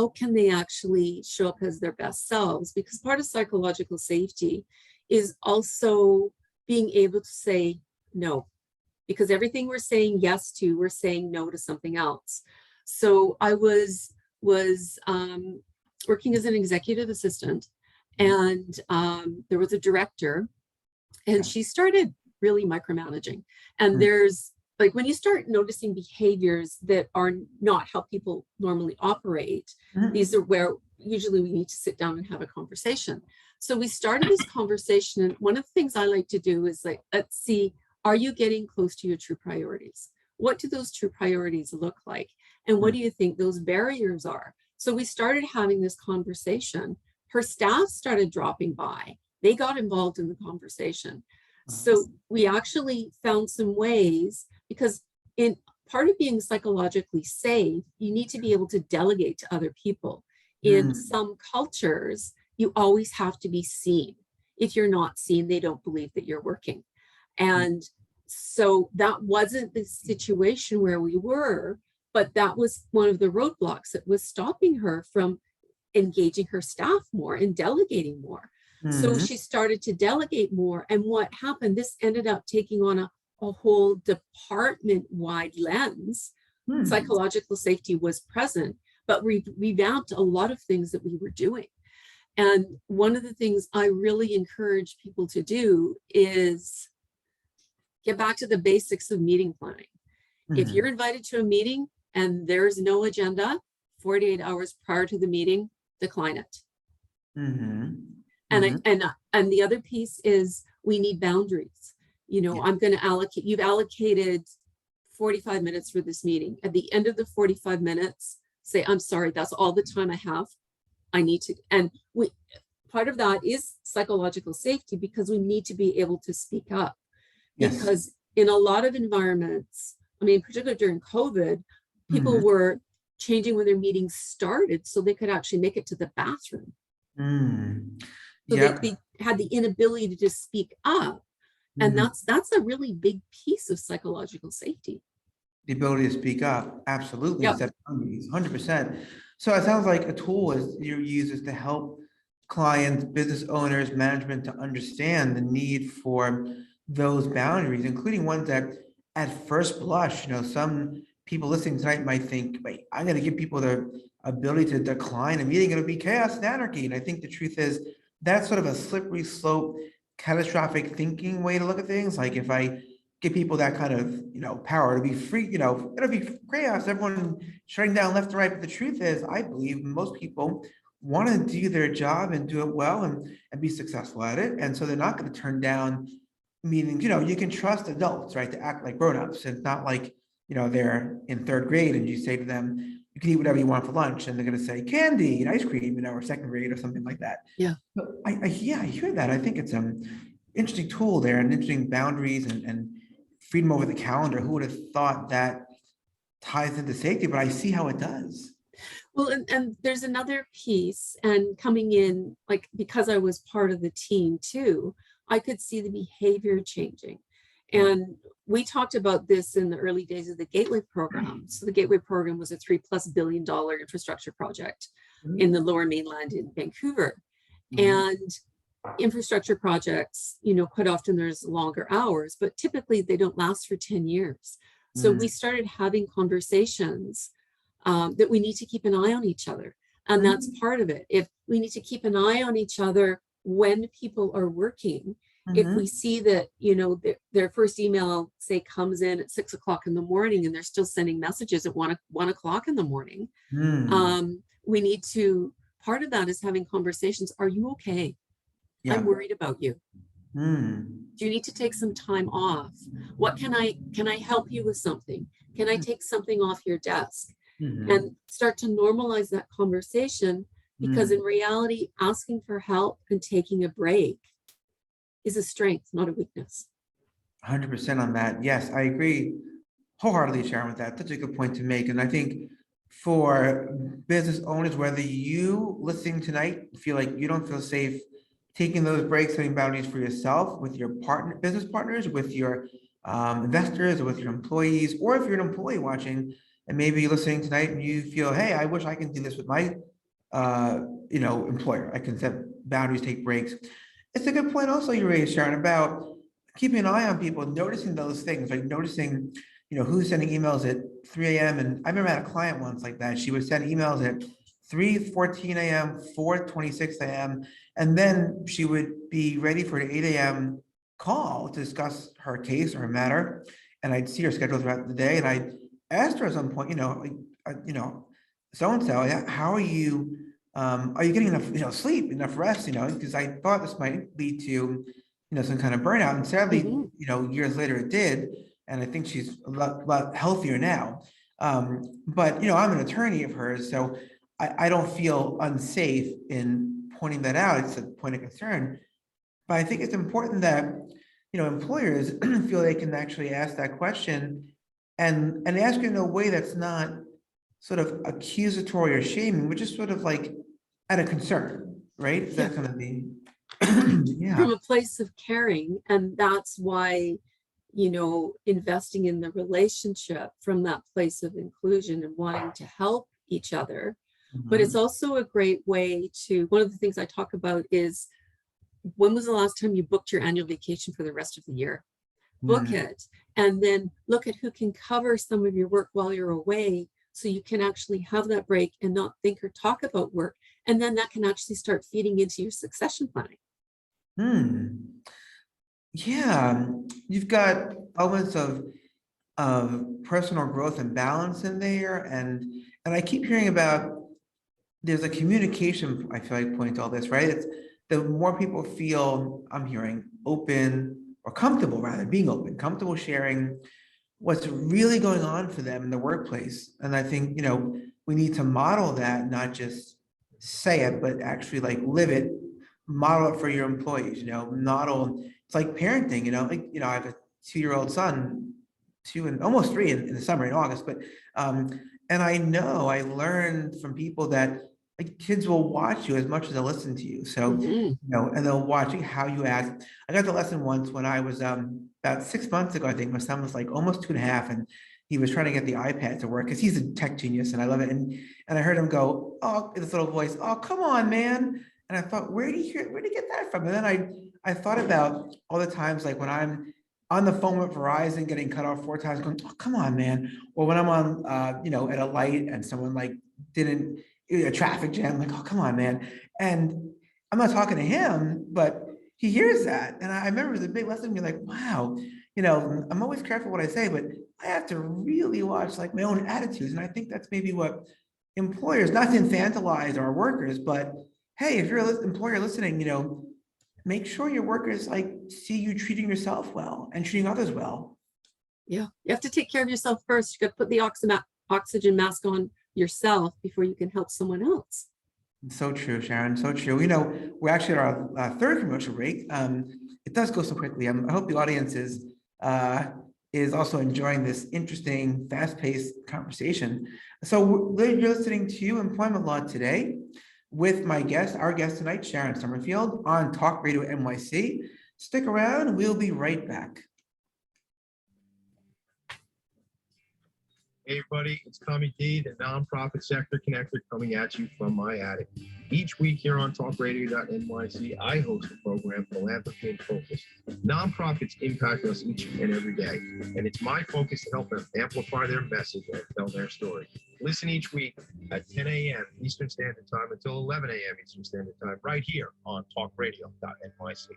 Speaker 2: can they actually show up as their best selves? Because part of psychological safety is also being able to say no, because everything we're saying yes to, we're saying no to something else. So I was working as an executive assistant, and there was a director, and she started really micromanaging. And there's like, when you start noticing behaviors that are not how people normally operate, these are where usually we need to sit down and have a conversation. So we started this conversation, and one of the things I like to do is like, let's see, are you getting close to your true priorities? What do those true priorities look like? And what do you think those barriers are? So we started having this conversation. Her staff started dropping by. They got involved in the conversation. So we actually found some ways, because in part of being psychologically safe, you need to be able to delegate to other people. In some cultures, you always have to be seen. If you're not seen, they don't believe that you're working. And so that wasn't the situation where we were, but that was one of the roadblocks that was stopping her from engaging her staff more and delegating more. So she started to delegate more. And what happened, this ended up taking on a whole department-wide lens. Psychological safety was present, but we revamped a lot of things that we were doing. And one of the things I really encourage people to do is get back to the basics of meeting planning. If you're invited to a meeting and there's no agenda, 48 hours prior to the meeting, decline it. And the other piece is, we need boundaries. I'm going to allocate, you've allocated 45 minutes for this meeting. At the end of the 45 minutes, say, I'm sorry, that's all the time I have. I need to, and part of that is psychological safety, because we need to be able to speak up. Because in a lot of environments, I mean, particularly during COVID, people were changing when their meetings started so they could actually make it to the bathroom. So they had the inability to just speak up. And that's a really big piece of psychological safety.
Speaker 1: The ability to speak up, absolutely. Set boundaries, 100%. So it sounds like a tool is you use is to help clients, business owners, management to understand the need for those boundaries, including ones that at first blush, some people listening tonight might think, wait, I'm going to give people the ability to decline a meeting. It'll be chaos and anarchy. And I think the truth is that's sort of a slippery slope, catastrophic thinking way to look at things. Like if I give people that kind of, power to be free, it'll be chaos, everyone shutting down left and right. But the truth is, I believe most people want to do their job and do it well and be successful at it. And so they're not going to turn down meetings. You can trust adults, right, to act like grown-ups. It's not like, they're in third grade and you say to them, you can eat whatever you want for lunch, and they're going to say candy and ice cream, or second grade or something like that. But I hear that. I think it's an interesting tool there, and interesting boundaries and freedom over the calendar. Who would have thought that ties into safety? But I see how it does.
Speaker 2: Well, and there's another piece, and coming in, like, because I was part of the team too, I could see the behavior changing. And we talked about this in the early days of the Gateway program. So the Gateway program was a $3+ billion infrastructure project in the Lower Mainland in Vancouver. And infrastructure projects, quite often there's longer hours, but typically they don't last for 10 years. So we started having conversations that we need to keep an eye on each other. And that's part of it. If we need to keep an eye on each other when people are working, if we see that, their first email, say, comes in at 6 o'clock in the morning and they're still sending messages at 1 o'clock in the morning, we need to, part of that is having conversations. Are you okay? Yeah. I'm worried about you. Do you need to take some time off? What can I help you with something? Can I take something off your desk? And start to normalize that conversation, because in reality, asking for help and taking a break is a strength, not a weakness.
Speaker 1: 100% on that. Yes, I agree wholeheartedly, Sharon, with that. That's a good point to make. And I think for business owners, whether you listening tonight feel like you don't feel safe taking those breaks, setting boundaries for yourself, with your business partners, with your investors, or with your employees, or if you're an employee watching and maybe you're listening tonight and you feel, hey, I wish I can do this with my employer. I can set boundaries, take breaks. It's a good point also you raised, Sharon, about keeping an eye on people, noticing those things, like noticing, who's sending emails at 3 a.m. And I remember I had a client once like that. She would send emails at 3:14 a.m., 4:26 a.m. And then she would be ready for an 8 a.m. call to discuss her case or her matter. And I'd see her schedule throughout the day. And I asked her at some point, so-and-so, how are you getting enough, sleep, enough rest, because I thought this might lead to, some kind of burnout. And sadly, years later it did. And I think she's a lot healthier now. But, I'm an attorney of hers, so I don't feel unsafe in pointing that out. It's a point of concern. But I think it's important that, employers feel they can actually ask that question and ask it in a way that's not sort of accusatory or shaming, which is sort of like out of concern, right? Is that kind of the
Speaker 2: from a place of caring. And that's why, investing in the relationship from that place of inclusion and wanting to help each other. But it's also a great way to, one of the things I talk about is, when was the last time you booked your annual vacation for the rest of the year? Book it, and then look at who can cover some of your work while you're away, so you can actually have that break and not think or talk about work. And then that can actually start feeding into your succession planning.
Speaker 1: Yeah, you've got elements of personal growth and balance in there. And I keep hearing about, there's a communication, I feel like, point to all this, right? It's the more people feel, I'm hearing, open or comfortable, rather, being open, comfortable sharing what's really going on for them in the workplace. And I think, we need to model that, not just say it, but actually like live it, model it for your employees, model, it's like parenting, I have a 2-year-old son, 2 and almost 3 in the summer, in August, but, and I know I learned from people that kids will watch you as much as they'll listen to you. So, and they'll watch how you act. I got the lesson once when I was about 6 months ago, I think. My son was like almost 2.5, and he was trying to get the iPad to work because he's a tech genius and I love it. And I heard him go, oh, this little voice, oh, come on, man. And I thought, where did he get that from? And then I thought about all the times, like when I'm on the phone with Verizon getting cut off 4 times, going, oh, come on, man. Or when I'm on, at a light and someone didn't, a traffic jam, like, oh, come on, man. And I'm not talking to him, but he hears that. And I remember it was a big lesson to me, like, wow, I'm always careful what I say, but I have to really watch my own attitudes. And I think that's maybe what employers, not to infantilize our workers, but hey, if you're an employer listening, make sure your workers see you treating yourself well and treating others well.
Speaker 2: Yeah, you have to take care of yourself first. You got to put the oxygen mask on yourself before you can help someone else.
Speaker 1: So true, Sharon. So true. We're actually at our third commercial break. It does go so quickly. I hope the audience is also enjoying this interesting, fast-paced conversation. So you're listening to Employment Law Today with our guest tonight, Sharon Summerfield, on Talk Radio NYC. Stick around, we'll be right back.
Speaker 10: Hey everybody, it's Tommy D, the nonprofit sector connector, coming at you from my attic. Each week here on talkradio.nyc, I host a program, Philanthropy in Focus. Nonprofits impact us each and every day, and it's my focus to help them amplify their message and tell their story. Listen each week at 10 a.m. Eastern Standard Time until 11 a.m. Eastern Standard Time, right here on talkradio.nyc.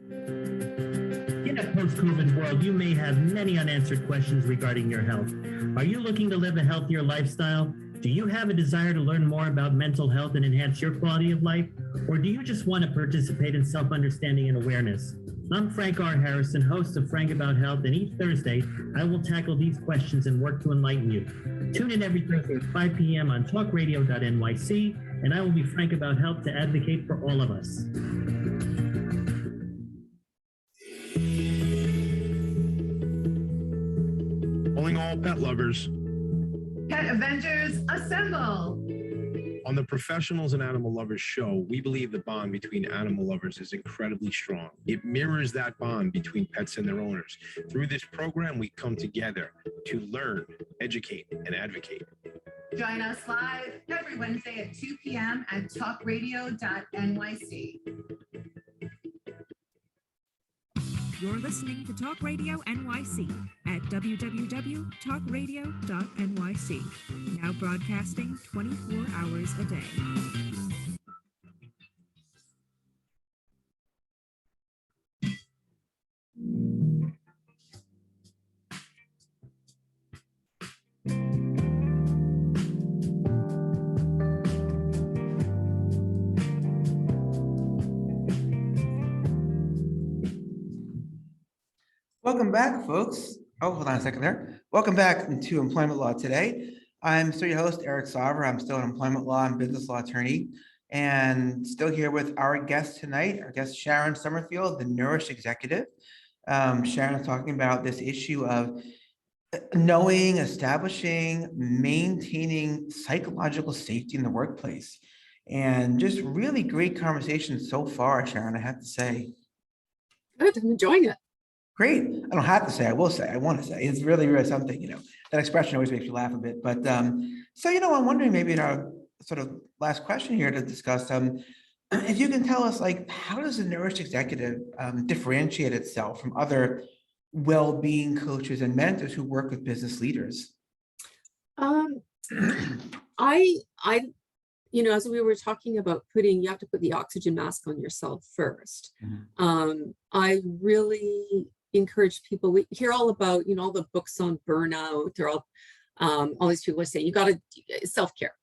Speaker 11: In a post-COVID world, you may have many unanswered questions regarding your health. Are you looking to live a healthier lifestyle? Do you have a desire to learn more about mental health and enhance your quality of life? Or do you just want to participate in self-understanding and awareness? I'm Frank R. Harrison, host of Frank About Health, and each Thursday, I will tackle these questions and work to enlighten you. Tune in every Thursday at 5 p.m. on talkradio.nyc, and I will be frank about health to advocate for all of us.
Speaker 10: Calling all pet lovers.
Speaker 12: Pet Avengers, assemble!
Speaker 10: On the Professionals and Animal Lovers show, we believe the bond between animal lovers is incredibly strong. It mirrors that bond between pets and their owners. Through this program, we come together to learn, educate, and advocate.
Speaker 12: Join us live every Wednesday at 2 p.m. at talkradio.nyc.
Speaker 9: You're listening to Talk Radio NYC at www.talkradio.nyc. Now broadcasting 24 hours a day.
Speaker 1: Welcome back, folks. Oh, hold on a second there. Welcome back to Employment Law Today. I'm still your host, Eric Sauver. I'm still an employment law and business law attorney, and still here with our guest tonight, our guest Sharon Summerfield, the Nourished Executive. Sharon's talking about this issue of knowing, establishing, maintaining psychological safety in the workplace. And just really great conversation so far, Sharon, I have to say.
Speaker 2: Good, I'm enjoying it.
Speaker 1: Great. I don't have to say, I will say, I want to say, it's really, really something, that expression always makes me laugh a bit. But so, I'm wondering maybe in our sort of last question here to discuss, if you can tell us, like, how does the Nourished Executive differentiate itself from other well-being coaches and mentors who work with business leaders?
Speaker 2: As we were talking about you have to put the oxygen mask on yourself first.
Speaker 1: Mm-hmm.
Speaker 2: I really encourage people, we hear all about, all the books on burnout. They're all these people are saying, you got to self-care.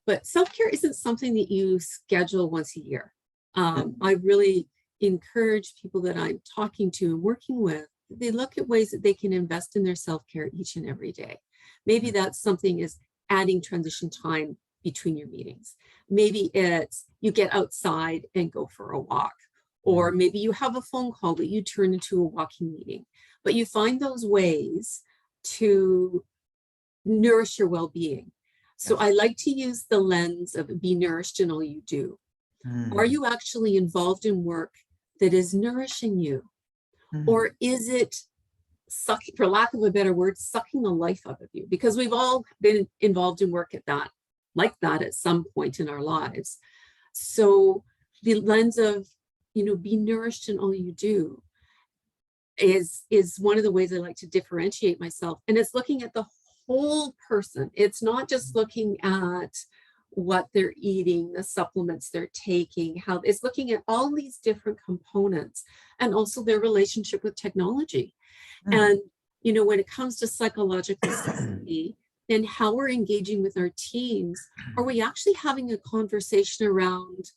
Speaker 2: But self-care isn't something that you schedule once a year. I really encourage people that I'm talking to and working with, they look at ways that they can invest in their self-care each and every day. Maybe that's something is adding transition time between your meetings. Maybe it's you get outside and go for a walk, or maybe you have a phone call that you turn into a walking meeting, but you find those ways to nourish your well-being. So I like to use the lens of be nourished in all you do. Are you actually involved in work that is nourishing you? Or is it sucking, for lack of a better word, sucking the life out of you? Because we've all been involved in work like that at some point in our lives. So the lens of, be nourished in all you do is one of the ways I like to differentiate myself. And it's looking at the whole person. It's not just looking at what they're eating, the supplements they're taking, how it's looking at all these different components and also their relationship with technology. And, when it comes to psychological safety and how we're engaging with our teams, are we actually having a conversation around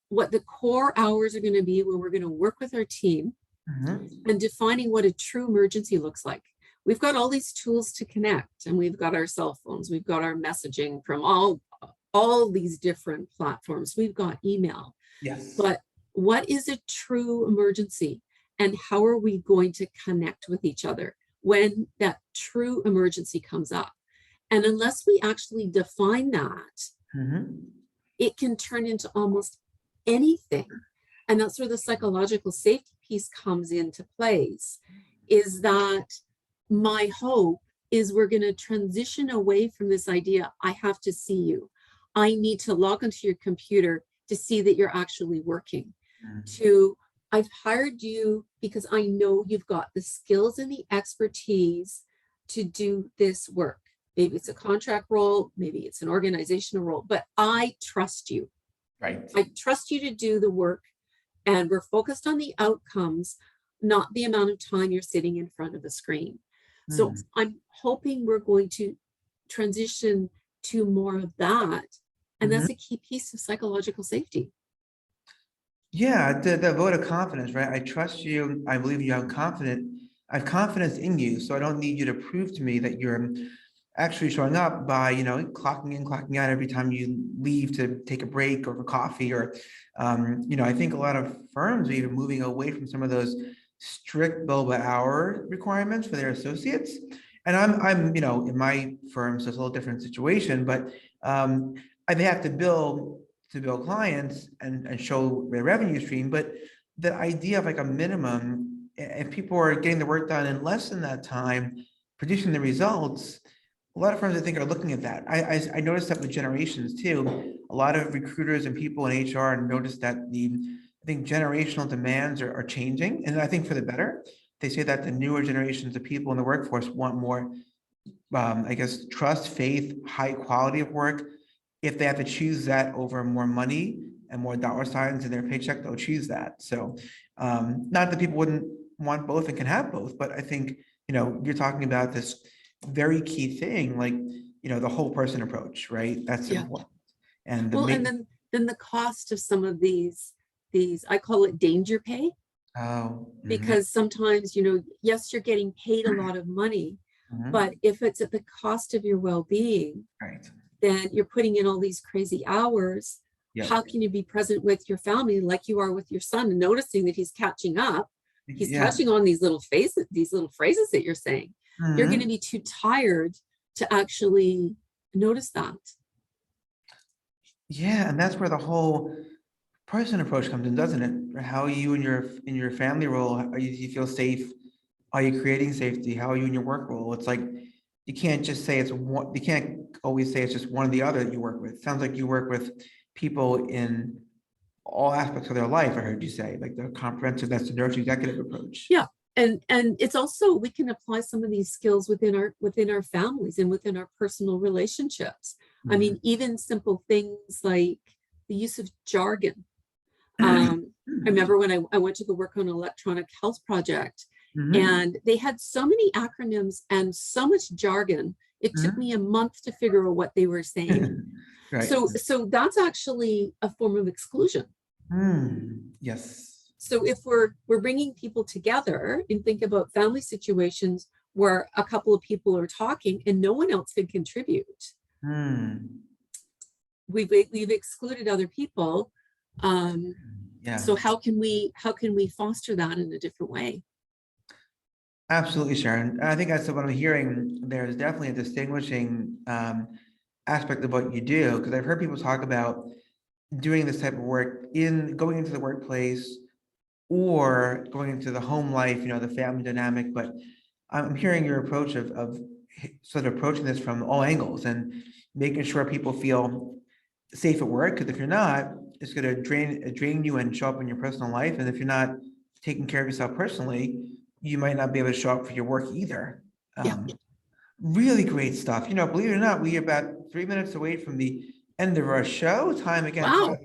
Speaker 2: what the core hours are going to be when we're going to work with our team and defining what a true emergency looks like? We've got all these tools to connect, and we've got our cell phones, we've got our messaging from all these different platforms, we've got email.
Speaker 1: Yes.
Speaker 2: But what is a true emergency, and how are we going to connect with each other when that true emergency comes up? And unless we actually define that, it can turn into almost anything. And that's where the psychological safety piece comes into place, is that my hope is we're going to transition away from this idea, I have to see you. I need to log onto your computer to see that you're actually working. To, I've hired you because I know you've got the skills and the expertise to do this work. Maybe it's a contract role, maybe it's an organizational role, but I trust you.
Speaker 1: Right.
Speaker 2: I trust you to do the work, and we're focused on the outcomes, not the amount of time you're sitting in front of a screen. So I'm hoping we're going to transition to more of that. And that's a key piece of psychological safety.
Speaker 1: Yeah, the vote of confidence, right? I trust you. I believe you. I have confidence in you. So I don't need you to prove to me that you're actually showing up by, you know, clocking in, clocking out every time you leave to take a break or for coffee, or, you know, I think a lot of firms are even moving away from some of those strict billable hour requirements for their associates. And I'm, you know, in my firm, so it's a little different situation, but they have to bill clients and show their revenue stream. But the idea of like a minimum, if people are getting the work done in less than that time, producing the results, a lot of firms I think are looking at that. I noticed that with generations too. A lot of recruiters and people in HR noticed that I think generational demands are changing, and I think for the better. They say that the newer generations of people in the workforce want more, I guess, trust, faith, high quality of work. If they have to choose that over more money and more dollar signs in their paycheck, they'll choose that. So not that people wouldn't want both and can have both, but I think, you know, you're talking about this very key thing, like, you know, the whole person approach, right? That's important. And
Speaker 2: and then the cost of some of these, I call it danger pay. Because sometimes, you know, yes, you're getting paid a lot of money, but if it's at the cost of your well-being,
Speaker 1: right,
Speaker 2: then you're putting in all these crazy hours. How can you be present with your family like you are with your son, and noticing that he's catching up? He's catching on these little phrases that you're saying. You're going to be too tired to actually notice that.
Speaker 1: Yeah, and that's where the whole person approach comes in, doesn't it? How are you in your family role? Do you feel safe? Are you creating safety? How are you in your work role? It's like you can't just say it's one. You can't always say it's just one or the other that you work with. It sounds like you work with people in all aspects of their life. I heard you say, like the comprehensive, that's the nourished executive approach.
Speaker 2: Yeah, and it's also, we can apply some of these skills within our families and within our personal relationships. I mean, even simple things like the use of jargon. I remember when I went to go work on an electronic health project, and they had so many acronyms and so much jargon. It took me a month to figure out what they were saying.
Speaker 1: Right.
Speaker 2: So that's actually a form of exclusion.
Speaker 1: Yes.
Speaker 2: So if we're bringing people together, and think about family situations where a couple of people are talking and no one else can contribute. We've excluded other people. So how can we foster that in a different way?
Speaker 1: Absolutely, Sharon. I think that's what I'm hearing. There's definitely a distinguishing aspect of what you do, because I've heard people talk about doing this type of work going into the workplace or going into the home life, you know, the family dynamic. But I'm hearing your approach of sort of approaching this from all angles and making sure people feel safe at work. Because if you're not, it's going to drain you and show up in your personal life. And if you're not taking care of yourself personally, you might not be able to show up for your work either. Really great stuff. You know, believe it or not, we are about 3 minutes away from the end of our show. Time again.
Speaker 2: Wow.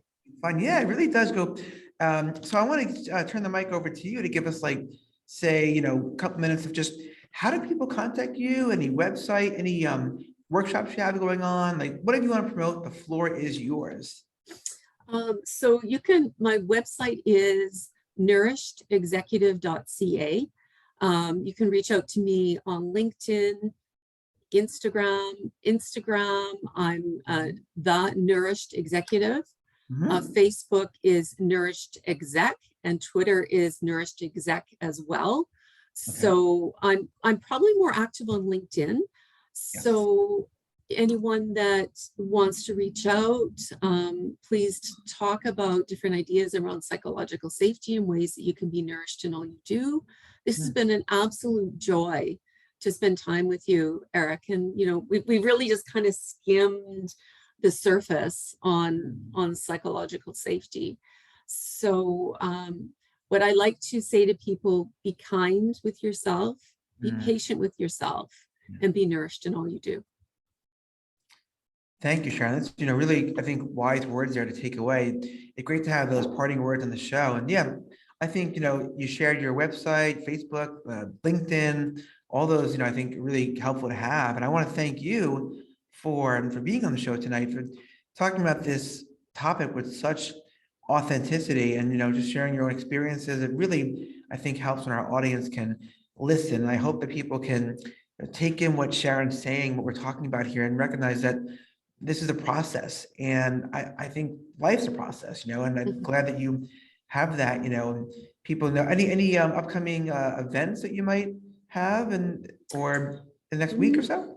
Speaker 1: Fun. Yeah, it really does go. So I want to turn the mic over to you to give us, like, say, you know, a couple minutes of just how do people contact you? Any website, any workshops you have going on? Like, whatever you want to promote, the floor is yours.
Speaker 2: So my website is nourishedexecutive.ca. You can reach out to me on LinkedIn, Instagram. I'm the Nourished Executive. Facebook is Nourished Exec, and Twitter is Nourished Exec as well. So I'm probably more active on LinkedIn. So anyone that wants to reach out, please talk about different ideas around psychological safety and ways that you can be nourished in all you do. This has been an absolute joy to spend time with you, Eric. And, we really just kind of skimmed the surface on psychological safety. So what I like to say to people, be kind with yourself, be patient with yourself, and be nourished in all you do.
Speaker 1: Thank you, Sharon. That's, really, I think, wise words there to take away. It's great to have those parting words on the show. And yeah, I think, you shared your website, Facebook, LinkedIn, all those, I think really helpful to have. And I want to thank you for being on the show tonight, for talking about this topic with such authenticity and, just sharing your own experiences. It really, I think, helps when our audience can listen. And I hope that people can take in what Sharon's saying, what we're talking about here, and recognize that this is a process. And I think life's a process, and I'm glad that you have that, people know any upcoming events that you might have or the next week or so?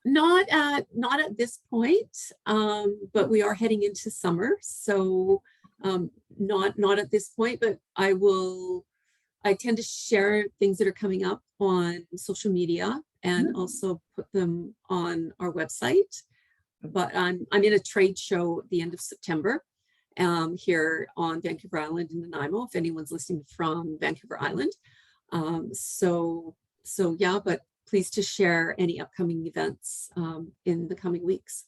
Speaker 2: Not at this point, but we are heading into summer. So not at this point, but I tend to share things that are coming up on social media and also put them on our website. But I'm in a trade show at the end of September here on Vancouver Island in Nanaimo, if anyone's listening from Vancouver Island. So yeah, but pleased to share any upcoming events in the coming weeks.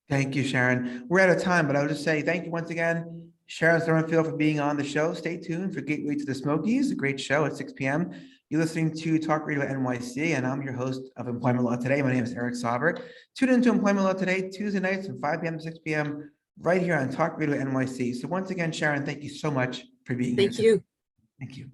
Speaker 1: Thank you, Sharon. We're out of time, but I'll just say thank you once again, Sharon Summerfield, for being on the show. Stay tuned for Gateway to the Smokies, a great show at 6 p.m. You're listening to Talk Radio NYC, and I'm your host of Employment Law Today. My name is Eric Sauber. Tune into Employment Law Today, Tuesday nights from 5 p.m. to 6 p.m. right here on Talk Radio NYC. So once again, Sharon, thank you so much for being here.
Speaker 2: Thank you.
Speaker 1: Thank you.